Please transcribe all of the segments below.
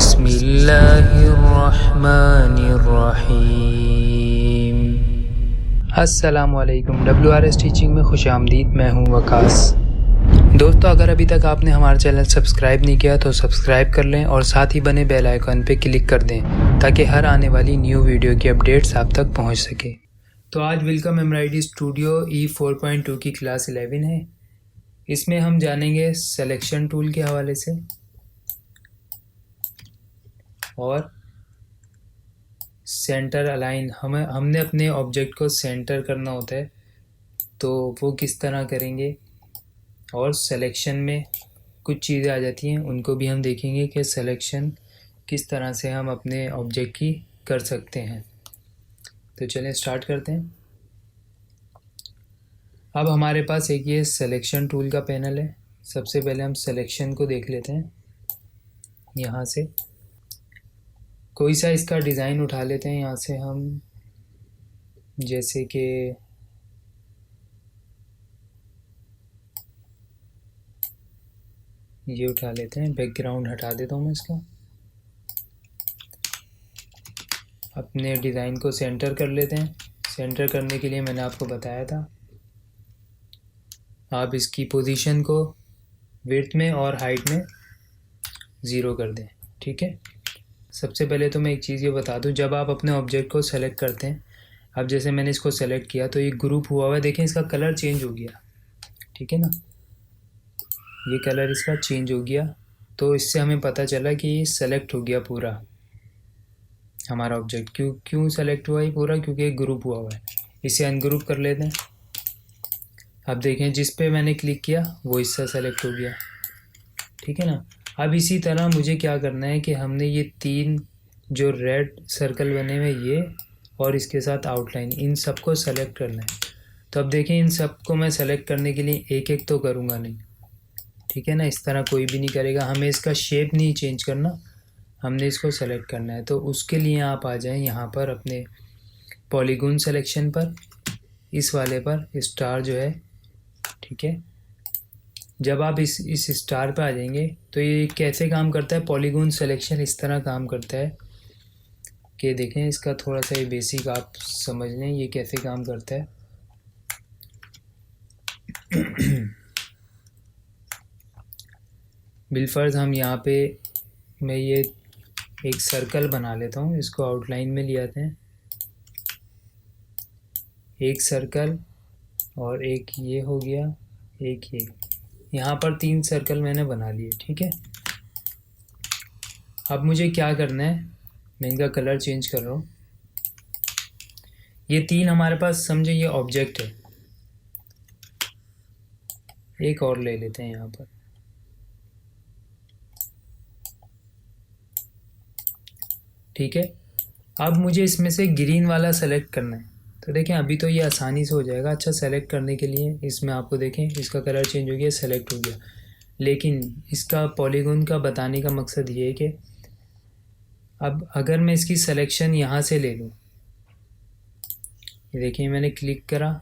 बिस्मिल्लाहिर्रहमानिर्रहीम। अस्सलामुअलैकुम। WRS teaching में खुश आमदीद। मैं हूँ वकास। दोस्तों, अगर अभी तक आपने हमारा चैनल सब्सक्राइब नहीं किया तो सब्सक्राइब कर लें और साथ ही बने बेल आइकन पे क्लिक कर दें ताकि हर आने वाली न्यू वीडियो की अपडेट्स आप तक पहुँच सके। तो आज वेलकम एमराइडी स्टूडियो E4.2 की क्लास 11 है। इसमें हम जानेंगे सिलेक्शन टूल के हवाले से और सेंटर अलाइन। हमने अपने ऑब्जेक्ट को सेंटर करना होता है तो वो किस तरह करेंगे, और सिलेक्शन में कुछ चीज़ें आ जाती हैं उनको भी हम देखेंगे कि सिलेक्शन किस तरह से हम अपने ऑब्जेक्ट की कर सकते हैं। तो चलें स्टार्ट करते हैं। अब हमारे पास एक ये सिलेक्शन टूल का पैनल है। सबसे पहले हम सिलेक्शन को देख लेते हैं। यहाँ से कोई सा इसका डिज़ाइन उठा लेते हैं। यहाँ से हम जैसे कि ये उठा लेते हैं। बैकग्राउंड हटा देता हूँ मैं इसका। अपने डिज़ाइन को सेंटर कर लेते हैं। सेंटर करने के लिए मैंने आपको बताया था, आप इसकी पोजीशन को विड्थ में और हाइट में 0 कर दें। ठीक है। सबसे पहले तो मैं एक चीज़ ये बता दूं, जब आप अपने ऑब्जेक्ट को सेलेक्ट करते हैं, अब जैसे मैंने इसको सेलेक्ट किया तो ये ग्रुप हुआ हुआ है। देखें इसका कलर चेंज हो गया। ठीक है ना, ये कलर इसका चेंज हो गया। तो इससे हमें पता चला कि ये सेलेक्ट हो गया पूरा हमारा ऑब्जेक्ट। क्यों सेलेक्ट हुआ ये पूरा? क्योंकि एक ग्रुप हुआ हुआ है। इसे अनग्रुप कर लेते हैं। अब देखें जिस पे मैंने क्लिक किया वो इससे सेलेक्ट हो गया। ठीक है ना। अब इसी तरह मुझे क्या करना है कि हमने ये 3 जो रेड सर्कल बने हुए ये और इसके साथ आउटलाइन, इन सबको सेलेक्ट करना है। तो अब देखें इन सबको मैं सेलेक्ट करने के लिए एक एक तो करूँगा नहीं। ठीक है ना, इस तरह कोई भी नहीं करेगा। हमें इसका शेप नहीं चेंज करना, हमने इसको सेलेक्ट करना है। तो उसके लिए आप आ जाएं यहाँ पर अपने पॉलीगॉन सिलेक्शन पर, इस वाले पर स्टार जो है। ठीक है। जब आप इस स्टार पे आ जाएंगे तो ये कैसे काम करता है, पॉलीगॉन सिलेक्शन इस तरह काम करता है कि देखें इसका थोड़ा सा ये बेसिक आप समझ लें ये कैसे काम करता है। बिलफर्ज हम यहाँ पे मैं ये एक सर्कल बना लेता हूँ, इसको आउटलाइन में ले आते हैं। एक सर्कल और एक ये हो गया, एक ये। यहाँ पर 3 सर्कल मैंने बना लिए। ठीक है। अब मुझे क्या करना है, मैं इनका कलर चेंज कर रहा हूँ। ये 3 हमारे पास समझे ये ऑब्जेक्ट है। एक और ले लेते हैं यहाँ पर। ठीक है। अब मुझे इसमें से ग्रीन वाला सेलेक्ट करना है। तो देखें अभी तो ये आसानी से हो जाएगा। अच्छा, सेलेक्ट करने के लिए इसमें आपको देखें इसका कलर चेंज हो गया, सेलेक्ट हो गया। लेकिन इसका पॉलीगॉन का बताने का मकसद ये है कि अब अगर मैं इसकी सिलेक्शन यहाँ से ले लूँ, ये देखिए मैंने क्लिक करा,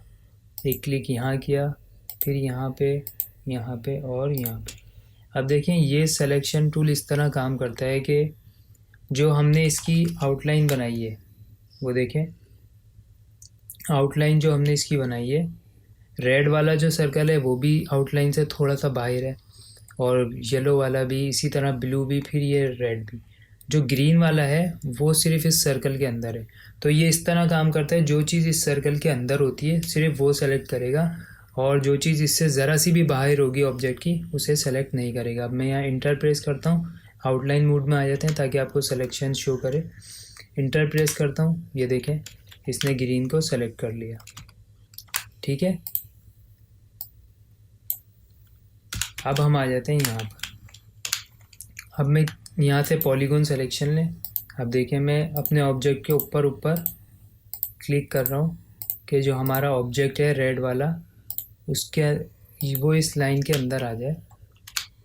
एक क्लिक यहाँ किया, फिर यहाँ पे और यहाँ पे। अब देखें ये सिलेक्शन टूल इस तरह काम करता है कि जो हमने इसकी आउटलाइन बनाई है वो देखें, आउटलाइन जो हमने इसकी बनाई है, रेड वाला जो सर्कल है वो भी आउटलाइन से थोड़ा सा बाहर है, और येलो वाला भी इसी तरह, ब्लू भी, फिर ये रेड भी। जो ग्रीन वाला है वो सिर्फ इस सर्कल के अंदर है। तो ये इस तरह काम करता है, जो चीज़ इस सर्कल के अंदर होती है सिर्फ वो सेलेक्ट करेगा, और जो चीज़ इससे ज़रा सी भी बाहर होगी ऑब्जेक्ट की उसे सेलेक्ट नहीं करेगा। अब मैं यहाँ इंटर प्रेस करता हूँ, आउटलाइन मोड में आ जाते हैं ताकि आपको सिलेक्शन शो करे। इंटर प्रेस करता हूँ, ये देखें इसने ग्रीन को सेलेक्ट कर लिया। ठीक है। अब हम आ जाते हैं यहाँ पर। अब मैं यहाँ से पॉलीगॉन सिलेक्शन लें। अब देखें मैं अपने ऑब्जेक्ट के ऊपर क्लिक कर रहा हूँ कि जो हमारा ऑब्जेक्ट है रेड वाला उसके वो इस लाइन के अंदर आ जाए।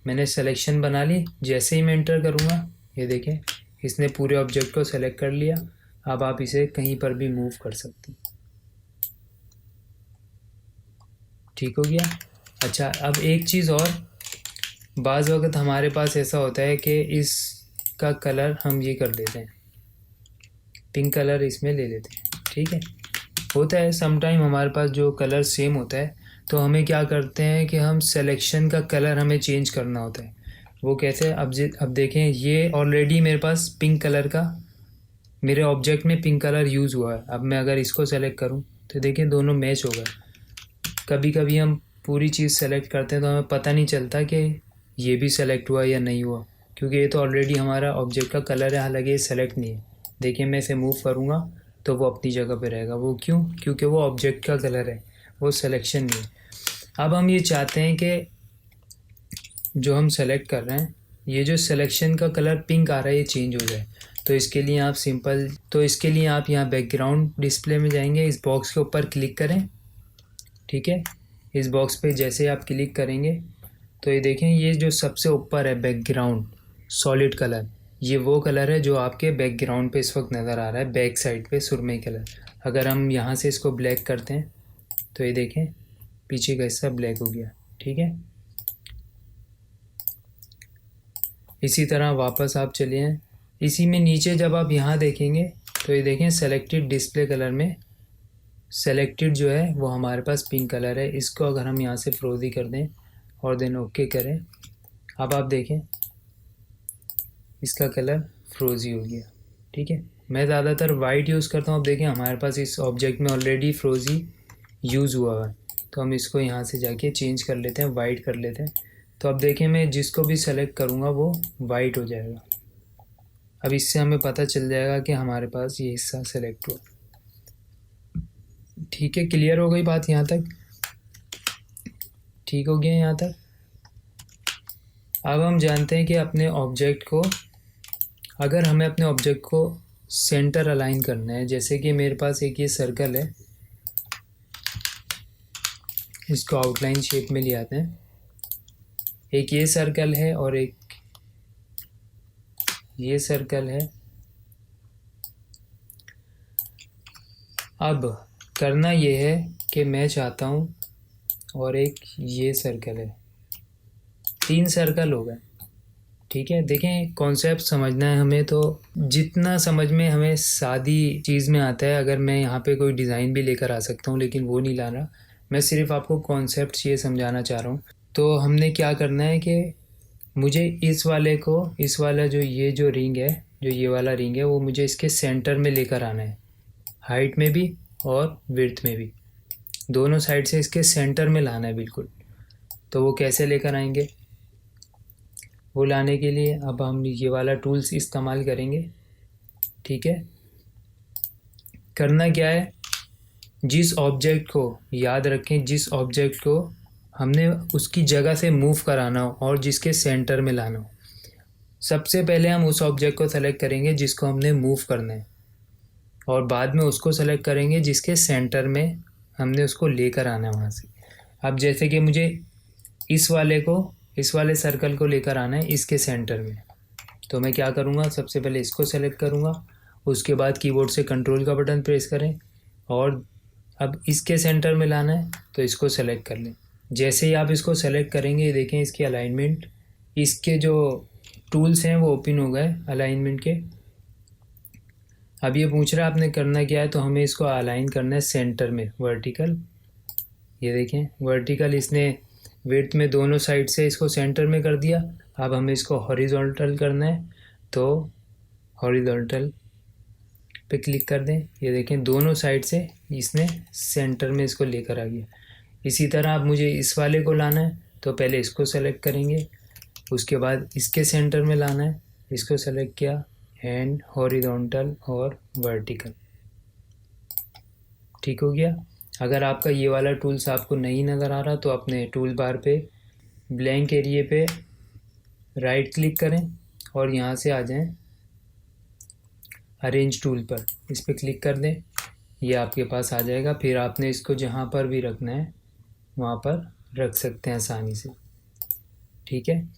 मैंने सिलेक्शन बना ली। जैसे ही मैं एंटर करूँगा ये देखें इसने पूरे ऑब्जेक्ट को सेलेक्ट कर लिया। अब आप इसे कहीं पर भी मूव कर सकते हैं। ठीक हो गया। अच्छा, अब एक चीज़ और, बाज़ वक़्त हमारे पास ऐसा होता है कि इस का कलर हम ये कर देते हैं, पिंक कलर इसमें ले लेते हैं। ठीक है, होता है समटाइम हमारे पास जो कलर सेम होता है, तो हमें क्या करते हैं कि हम सिलेक्शन का कलर हमें चेंज करना होता है। वो कैसे, अब देखें, ये ऑलरेडी मेरे पास पिंक कलर का, मेरे ऑब्जेक्ट में पिंक कलर यूज़ हुआ है। अब मैं अगर इसको सेलेक्ट करूं तो देखें दोनों मैच हो गए। कभी कभी हम पूरी चीज़ सेलेक्ट करते हैं तो हमें पता नहीं चलता कि ये भी सेलेक्ट हुआ या नहीं हुआ, क्योंकि ये तो ऑलरेडी हमारा ऑब्जेक्ट का कलर है, हालांकि ये सेलेक्ट नहीं है। देखिए मैं इसे मूव करूँगा तो वो अपनी जगह पे रहेगा। वो क्यों? क्योंकि वो ऑब्जेक्ट का कलर है, वो सिलेक्शन नहीं है। अब हम ये चाहते हैं कि जो हम सेलेक्ट कर रहे हैं, ये जो सिलेक्शन का कलर पिंक आ रहा है ये चेंज हो जाए। तो इसके लिए आप यहाँ बैकग्राउंड डिस्प्ले में जाएंगे, इस बॉक्स के ऊपर क्लिक करें। ठीक है, इस बॉक्स पे जैसे आप क्लिक करेंगे तो ये देखें, ये जो सबसे ऊपर है बैकग्राउंड सॉलिड कलर, ये वो कलर है जो आपके बैकग्राउंड पे इस वक्त नज़र आ रहा है, बैक साइड पे सुरमई कलर। अगर हम यहाँ से इसको ब्लैक करते हैं तो ये देखें पीछे का हिस्सा ब्लैक हो गया। ठीक है, इसी तरह वापस आप चलिए, इसी में नीचे जब आप यहाँ देखेंगे तो ये देखें सेलेक्टेड डिस्प्ले कलर में सेलेक्टेड जो है वो हमारे पास पिंक कलर है। इसको अगर हम यहाँ से फ्रोजी कर दें और देन ओके करें, अब आप देखें इसका कलर फ्रोजी हो गया। ठीक है, मैं ज़्यादातर वाइट यूज़ करता हूँ। अब देखें हमारे पास इस ऑब्जेक्ट में ऑलरेडी फ्रोजी यूज़ हुआ है, तो हम इसको यहाँ से जाके चेंज कर लेते हैं, वाइट कर लेते हैं। तो अब देखें मैं जिसको भी सेलेक्ट करूँगा वो वाइट हो जाएगा। अब इससे हमें पता चल जाएगा कि हमारे पास ये हिस्सा सेलेक्ट हुआ। ठीक है, क्लियर हो गई बात यहाँ तक? ठीक हो गया यहाँ तक? अब हम जानते हैं कि अपने ऑब्जेक्ट को, अगर हमें अपने ऑब्जेक्ट को सेंटर अलाइन करना है, जैसे कि मेरे पास एक ये सर्कल है, इसको आउटलाइन शेप में ले आते हैं। एक ये सर्कल है और एक ये सर्कल है। अब करना ये है कि मैं चाहता हूँ, और एक ये सर्कल है, 3 सर्कल हो गए। ठीक है, देखें कॉन्सेप्ट समझना है हमें, तो जितना समझ में हमें सादी चीज़ में आता है, अगर मैं यहाँ पे कोई डिज़ाइन भी लेकर आ सकता हूँ लेकिन वो नहीं ला रहा, मैं सिर्फ आपको कॉन्सेप्ट ये समझाना चाह रहा हूँ। तो हमने क्या करना है कि मुझे इस वाला जो ये जो रिंग है, जो ये वाला रिंग है, वो मुझे इसके सेंटर में लेकर आना है, हाइट में भी और विड्थ में भी, दोनों साइड से इसके सेंटर में लाना है बिल्कुल। तो वो कैसे लेकर आएंगे? वो लाने के लिए अब हम ये वाला टूल्स इस्तेमाल करेंगे। ठीक है, करना क्या है, जिस ऑब्जेक्ट को, याद रखें, जिस ऑब्जेक्ट को हमने उसकी जगह से मूव कराना हो और जिसके सेंटर में लाना हो, सबसे पहले हम उस ऑब्जेक्ट को सेलेक्ट करेंगे जिसको हमने मूव करना है, और बाद में उसको सेलेक्ट करेंगे जिसके सेंटर में हमने उसको लेकर आना है वहाँ से। अब जैसे कि मुझे इस वाले सर्कल को लेकर आना है इसके सेंटर में, तो मैं क्या करूँगा, सबसे पहले इसको सेलेक्ट करूँगा, उसके बाद कीबोर्ड से कंट्रोल का बटन प्रेस करें, और अब इसके सेंटर में लाना है तो इसको सेलेक्ट कर लें। जैसे ही आप इसको सेलेक्ट करेंगे, देखें इसकी अलाइनमेंट, इसके जो टूल्स हैं वो ओपन हो गए अलाइनमेंट के। अब ये पूछ रहा है आपने करना क्या है, तो हमें इसको अलाइन करना है सेंटर में, वर्टिकल। ये देखें वर्टिकल, इसने विड्थ में दोनों साइड से इसको सेंटर में कर दिया। अब हमें इसको हॉरिजॉन्टल करना है, तो हॉरिजॉन्टल पे क्लिक कर दें। ये देखें दोनों साइड से इसने सेंटर में इसको लेकर आ गया। इसी तरह अब मुझे इस वाले को लाना है, तो पहले इसको सेलेक्ट करेंगे, उसके बाद इसके सेंटर में लाना है, इसको सेलेक्ट किया, एंड हॉरिजॉन्टल और वर्टिकल। ठीक हो गया। अगर आपका ये वाला टूल्स आपको नहीं नज़र आ रहा तो अपने टूल बार पे ब्लैंक एरिए पे राइट क्लिक करें और यहाँ से आ जाएं अरेंज टूल पर, इस पर क्लिक कर दें, ये आपके पास आ जाएगा। फिर आपने इसको जहाँ पर भी रखना है वहाँ पर रख सकते हैं आसानी से। ठीक है,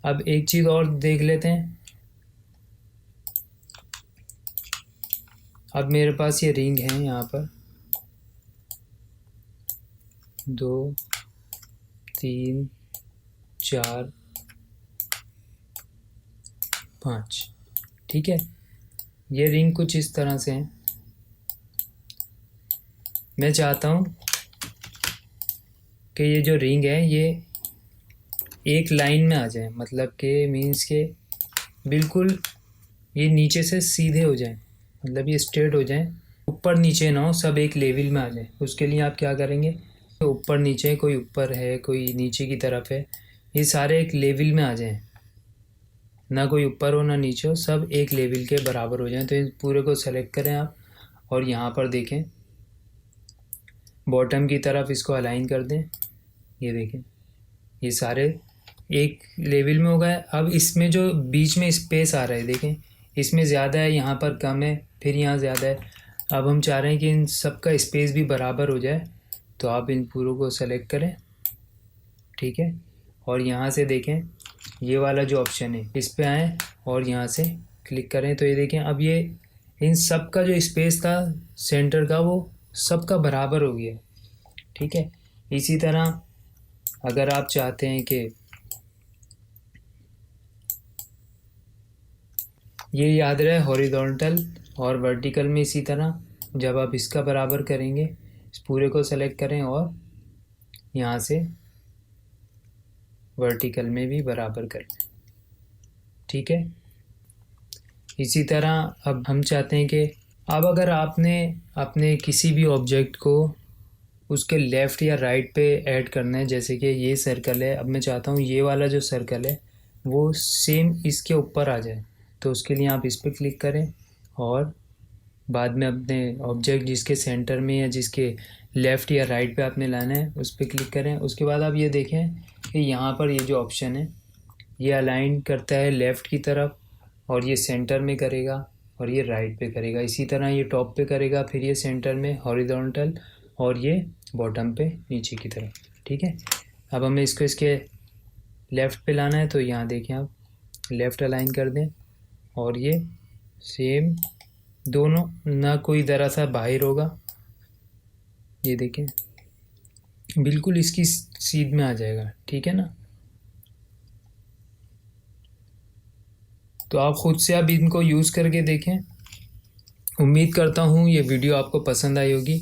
अब एक चीज़ और देख लेते हैं। अब मेरे पास ये रिंग है, यहाँ पर 2 3 4 5। ठीक है, ये रिंग कुछ इस तरह से है। मैं चाहता हूँ कि ये जो रिंग है ये एक लाइन में आ जाए, मतलब कि मीन्स के बिल्कुल ये नीचे से सीधे हो जाए, मतलब ये स्ट्रेट हो जाए, ऊपर नीचे ना हो, सब एक लेवल में आ जाए। उसके लिए आप क्या करेंगे, तो ऊपर नीचे, कोई ऊपर है कोई नीचे की तरफ है, ये सारे एक लेवल में आ जाएं, ना कोई ऊपर हो ना नीचे हो, सब एक लेवल के बराबर हो जाएं। तो इस पूरे को सेलेक्ट करें आप और यहाँ पर देखें बॉटम की तरफ इसको अलाइन कर दें। ये देखें ये सारे एक लेवल में हो गए। अब इसमें जो बीच में स्पेस आ रहा है देखें, इसमें ज़्यादा है, यहाँ पर कम है, फिर यहाँ ज़्यादा है। अब हम चाह रहे हैं कि इन सब का स्पेस भी बराबर हो जाए, तो आप इन पूरों को सेलेक्ट करें। ठीक है, और यहाँ से देखें ये वाला जो ऑप्शन है इस पे आएँ और यहाँ से क्लिक करें। तो ये देखें अब ये इन सब का जो स्पेस था सेंटर का वो सब का बराबर हो गया। ठीक है, इसी तरह अगर आप चाहते हैं कि ये याद रहे हॉरिजॉन्टल और वर्टिकल में, इसी तरह जब आप इसका बराबर करेंगे इस पूरे को सेलेक्ट करें और यहाँ से वर्टिकल में भी बराबर कर लें। ठीक है, इसी तरह अब हम चाहते हैं कि अब अगर आपने अपने किसी भी ऑब्जेक्ट को उसके लेफ़्ट या राइट पे ऐड करना है, जैसे कि ये सर्कल है, अब मैं चाहता हूँ ये वाला जो सर्कल है वो सेम इसके ऊपर आ जाए, तो उसके लिए आप इस पर क्लिक करें और बाद में अपने ऑब्जेक्ट जिसके सेंटर में या जिसके लेफ़्ट या राइट पे आपने लाना है उस पर क्लिक करें। उसके बाद आप ये देखें कि यहाँ पर ये जो ऑप्शन है ये अलाइन करता है लेफ़्ट की तरफ, और ये सेंटर में करेगा और ये राइट पे करेगा। इसी तरह ये टॉप पे करेगा, फिर ये सेंटर में हॉरिजॉन्टल और ये बॉटम पे नीचे की तरफ। ठीक है, अब हमें इसको इसके लेफ़्ट पे लाना है, तो यहाँ देखें आप लेफ़्ट अलाइन कर दें और ये सेम दोनों, ना कोई ज़रा सा बाहर होगा, ये देखें बिल्कुल इसकी सीध में आ जाएगा। ठीक है ना, तो आप ख़ुद से अब इनको यूज़ करके देखें। उम्मीद करता हूँ ये वीडियो आपको पसंद आई होगी।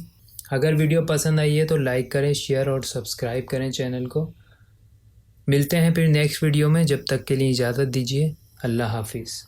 अगर वीडियो पसंद आई है तो लाइक करें, शेयर और सब्सक्राइब करें चैनल को। मिलते हैं फिर नेक्स्ट वीडियो में, जब तक के लिए इजाज़त दीजिए। अल्लाह हाफिज़।